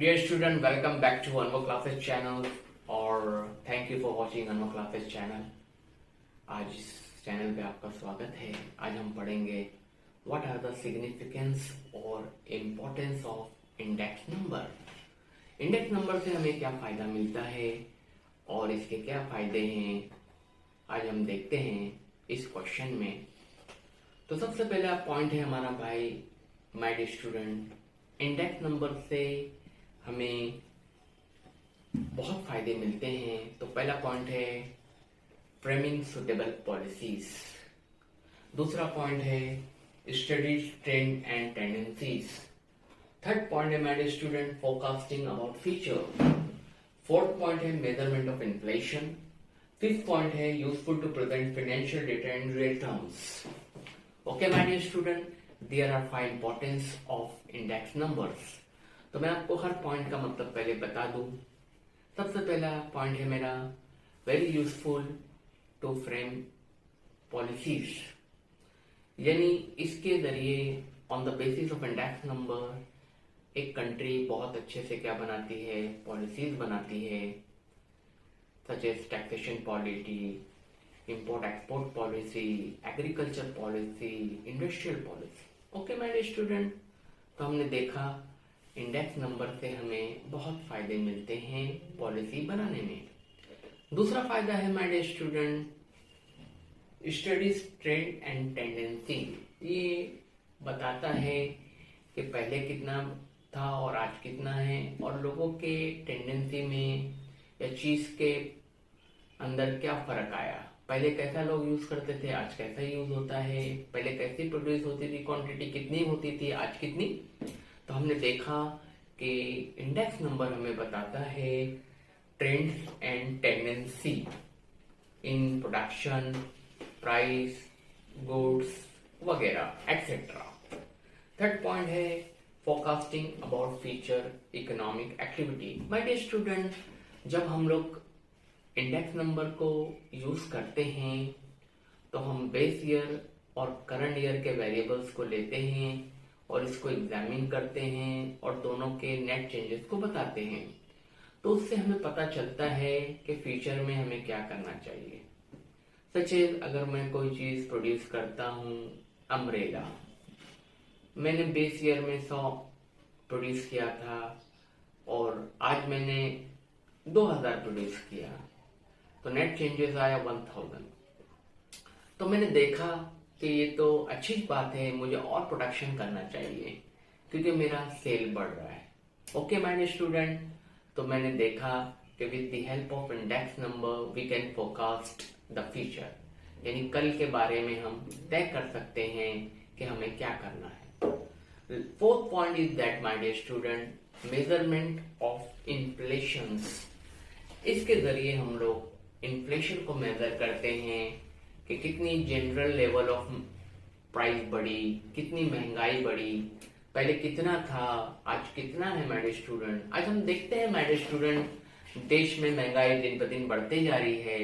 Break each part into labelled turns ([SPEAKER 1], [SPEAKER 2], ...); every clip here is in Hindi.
[SPEAKER 1] Dear student, welcome back to Anmo Classes channel और thank you for watching Anmo Classes channel। आज इस चैनल पे आपका स्वागत है। आज हम पढ़ेंगे What are the significance और importance of index number। Index number से हमें क्या फायदा मिलता है और इसके क्या फायदे हैं, आज हम देखते हैं इस क्वेश्चन में। तो सबसे पहला पॉइंट है हमारा भाई my dear student, index number से हमें बहुत फायदे मिलते हैं। तो पहला पॉइंट है फ्रेमिंग सुटेबल पॉलिसीज, दूसरा पॉइंट है studies trend and tendencies, third point है my dear student forecasting about future, fourth point है measurement of inflation, fifth point है useful to present financial data in real terms. Okay my dear student, there are 5 importance of index numbers. तो मैं आपको हर पॉइंट का मतलब पहले बता दूं। सबसे पहला पॉइंट है मेरा very useful to frame policies, यानी इसके जरिए on the basis of index number एक कंट्री बहुत अच्छे से क्या बनाती है, पॉलिसीज बनाती है, such as taxation policy, import export policy, agriculture policy, industrial policy. Okay my dear student, तो हमने देखा इंडेक्स नंबर से हमें बहुत फायदे मिलते हैं पॉलिसी बनाने में। दूसरा फायदा है my dear student studies trend and tendency. ये बताता है कि पहले कितना था और आज कितना है, और लोगों के टेंडेंसी में या चीज के अंदर क्या फर्क आया। पहले कैसा लोग यूज करते थे, आज कैसा यूज होता है, पहले कैसी प्रोड्यूस होती थी, क्वांटिटी कितनी होती थी, आज कितनी। तो हमने देखा कि इंडेक्स नंबर हमें बताता है trends and tendency in production, price, goods वगैरह एक्सेट्रा। थर्ड पॉइंट है forecasting about future economic activity. My dear student, जब हम लोग इंडेक्स नंबर को यूज करते हैं तो हम बेस ईयर और करंट ईयर के वेरिएबल्स को लेते हैं और इसको एग्जामिन करते हैं और दोनों के नेट चेंजेस को बताते हैं। तो उससे हमें पता चलता है कि फ्यूचर में हमें क्या करना चाहिए। सच एज अगर मैं कोई चीज प्रोड्यूस करता हूँ, अम्ब्रेला, मैंने बेस ईयर में 100 प्रोड्यूस किया था और आज मैंने 2000 प्रोड्यूस किया, तो नेट चेंजेस आया 1000। तो मैंने देखा कि ये तो अच्छी बात है, मुझे और प्रोडक्शन करना चाहिए क्योंकि मेरा सेल बढ़ रहा है। ओके माय डियर स्टूडेंट, तो मैंने देखा कि with the help of index number we can forecast the future, यानी कल के बारे में हम तय कर सकते हैं कि हमें क्या करना है। Fourth point is that my dear student measurement of inflations. इसके जरिए हम लोग इन्फ्लेशन को मेजर करते हैं कि कितनी जनरल लेवल ऑफ प्राइस बढ़ी, कितनी महंगाई बढ़ी, पहले कितना था, आज कितना है माय डियर स्टूडेंट। आज हम देखते हैं माय डियर स्टूडेंट, देश में महंगाई दिन ब दिन बढ़ते जा रही है।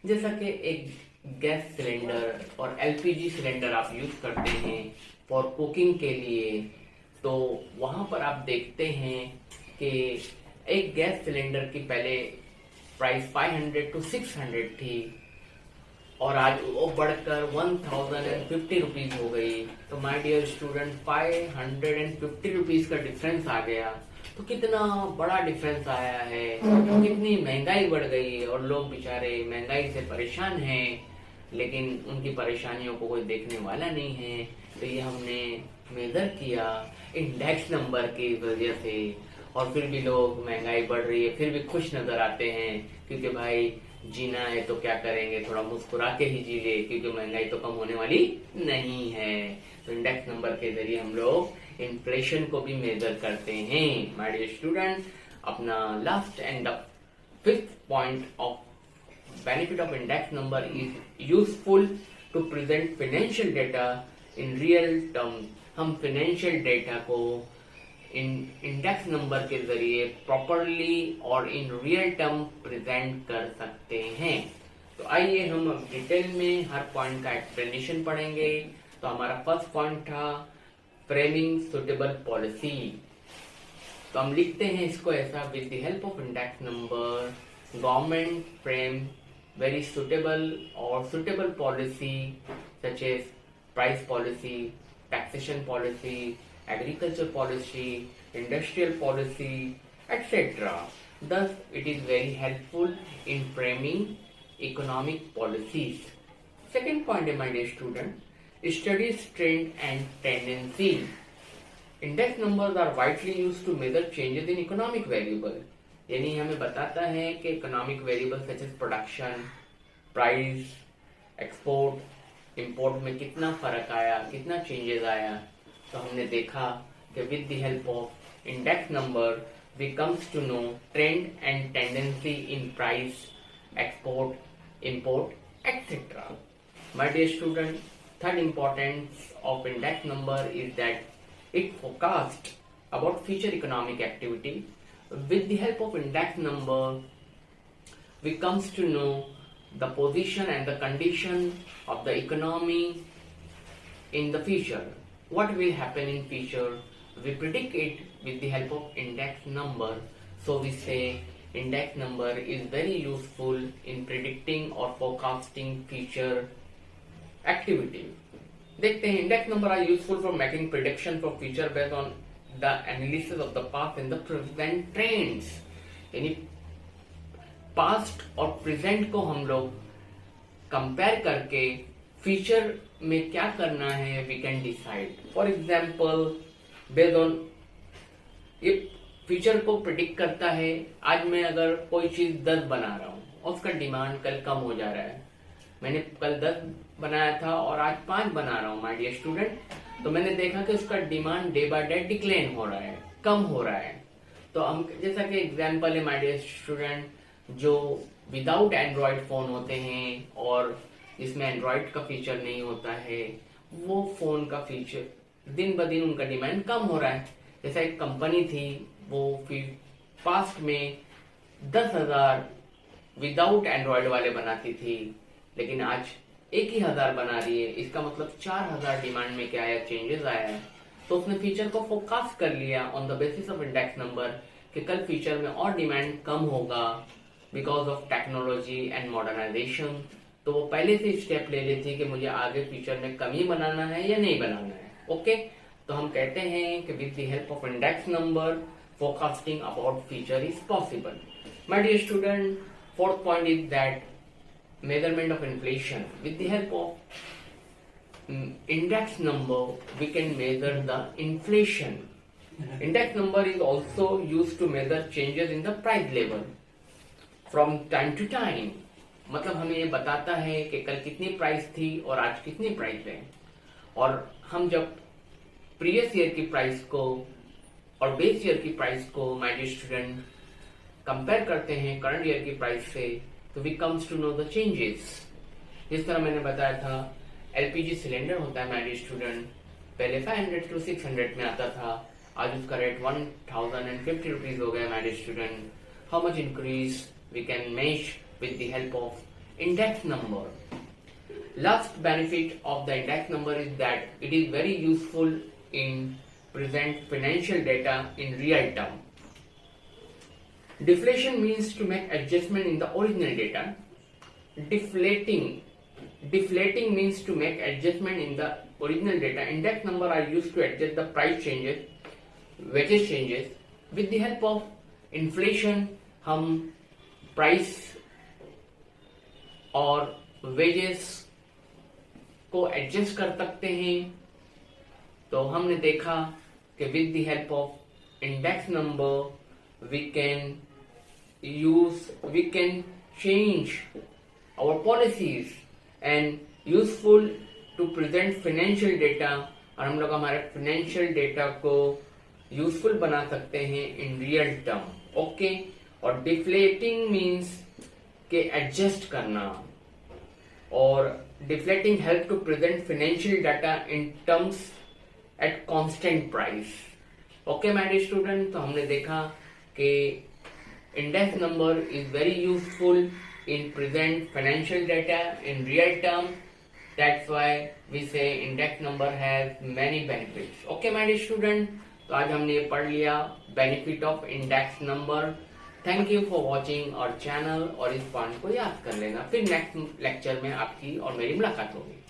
[SPEAKER 1] जैसा कि एक गैस सिलेंडर और एलपीजी सिलेंडर आप यूज करते हैं फॉर कुकिंग के लिए, तो वहां पर आप देखते हैं कि एक गैस सिलेंडर की पहले प्राइस 500 to 600 थी और आज वो बढ़कर 1050 रुपीज हो गई। तो माय डियर स्टूडेंट 550 रुपीज का डिफरेंस आ गया। तो कितना बड़ा डिफरेंस आया है, कितनी महंगाई बढ़ गई और लोग बेचारे महंगाई से परेशान हैं, लेकिन उनकी परेशानियों को कोई देखने वाला नहीं है। तो ये हमने मेजर किया इंडेक्स नंबर की वजह से, और फिर भी लोग महंगाई बढ़ रही है फिर भी खुश नजर आते हैं क्योंकि भाई जीना है तो क्या करेंगे, थोड़ा मुस्कुरा के ही जी ले क्योंकि महंगाई तो कम होने वाली नहीं है। तो इंडेक्स नंबर के जरिए हम लोग इन्फ्लेशन को भी मेजर करते हैं। माय डियर स्टूडेंट, अपना last and the fifth point of benefit of index number is useful to present financial data in real term. हम फाइनेंशियल डेटा को इंडेक्स नंबर के जरिए प्रॉपरली और इन रियल टर्म प्रेजेंट कर सकते हैं। तो आइए हम अब डिटेल में हर पॉइंट का एक्सप्लेनेशन पढ़ेंगे। तो हमारा फर्स्ट पॉइंट था फ्रेमिंग सुटेबल पॉलिसी। तो तो हम लिखते हैं इसको ऐसा, with the help of index number government frame very suitable or suitable policy such as price policy, taxation policy, agriculture policy, industrial policy, etc. Thus, it is very helpful in framing economic policies. Second point, my dear student, studies trend and tendency. Index numbers are widely used to measure changes in economic variable. यानी हमें बताता है कि economic variable such as production, price, export, import में कितना फर्क आया, कितना चेंजेस आया. तो हमने देखा कि with the help of index number we comes to know trend and tendency in price, export, import, etcetera. My dear student, third importance of index number is that it forecast about future economic activity. With the help of index number, we comes to know the position and the condition of the economy in the future. What will happen in future? We predict it with the help of index number. So we say index number is very useful in predicting or forecasting future activity. देखते हैं, index number are useful for making prediction for future based on the analysis of the past and the present trends. यानी पास्ट और प्रेजेंट को हम लोग कंपेयर करके फ्यूचर में क्या करना है we can decide. For example, based on ये फ्यूचर को प्रिडिक्ट करता है. आज मैं अगर कोई चीज 10 बना रहा हूँ और उसका डिमांड कल कम हो जा रहा है. मैंने कल 10 बनाया था और आज 5 बना रहा हूँ माय डियर स्टूडेंट. तो मैंने देखा कि उसका demand day by day decline हो रहा है, कम हो रहा है. तो हम जैसा कि एग्जांपल है माय डियर स्टूडेंट, जो विदाउट एंड्रॉइड फोन होते हैं और जिसमें एंड्रॉइड का फीचर नहीं होता है, वो फोन का फीचर दिन ब दिन उनका डिमांड कम हो रहा है. जैसा एक कंपनी थी, वो पास्ट में 10,000 विदाउट एंड्रॉइड वाले बनाती थी, लेकिन आज 1,000 बना रही है. इसका मतलब 4,000 डिमांड में क्या आया, चेंजेस आया है. तो उसने फीचर को फोरकास्ट कर लिया on the basis of index number कि कल फ्यूचर में और डिमांड कम होगा because of technology and modernisation. तो वो पहले से स्टेप ले लेती कि मुझे आगे फ्यूचर में कम ही बनाना है या नहीं बनाना है. ओके, तो हम कहते हैं कि with the help of index number forecasting about future is possible. My dear student, fourth point is that measurement of inflation. With the help of index number we can measure the inflation. Index number is also used to measure changes in the price level from time to time. मतलब हमें ये बताता है कि कल कितनी प्राइस थी और आज कितनी प्राइस है. और हम जब प्रीवियस ईयर की प्राइस को और बेस ईयर की प्राइस को माय डियर स्टूडेंट कंपेयर करते हैं करंट ईयर की प्राइस से, तो we comes to know the changes. जिस तरह मैंने बताया था, एलपीजी सिलेंडर होता है माय डियर स्टूडेंट, पहले 500 to 600 में आता था, आज उसका रेट 1,050 रुपीज हो गया my dear student. How much increase we can measure with the help of index number. Last benefit of the index number is that it is very useful in present financial data in real term. Deflation means to make adjustment in the original data. Deflating means to make adjustment in the original data. Index number are used to adjust the price changes, wages changes. With the help of inflation, हम price और wages को adjust कर सकते हैं. तो हमने देखा कि with the help of index number we can change our policies and useful to present financial data. और हम लोग हमारे फाइनेंशियल डेटा को यूजफुल बना सकते हैं इन रियल टर्म. ओके, और डिफ्लेटिंग मीन्स के एडजस्ट करना, और deflating help to present financial data in terms at constant price. Okay my dear student, तो हमने देखा कि index number is very useful in present financial data in real term. That's why we say index number has many benefits. Okay my dear student, तो आज हमने ये पढ़ लिया benefit of index number. Thank you for watching our channel और इस पॉइंट को याद कर लेना। फिर नेक्स्ट लेक्चर में आपकी और मेरी मुलाकात होगी।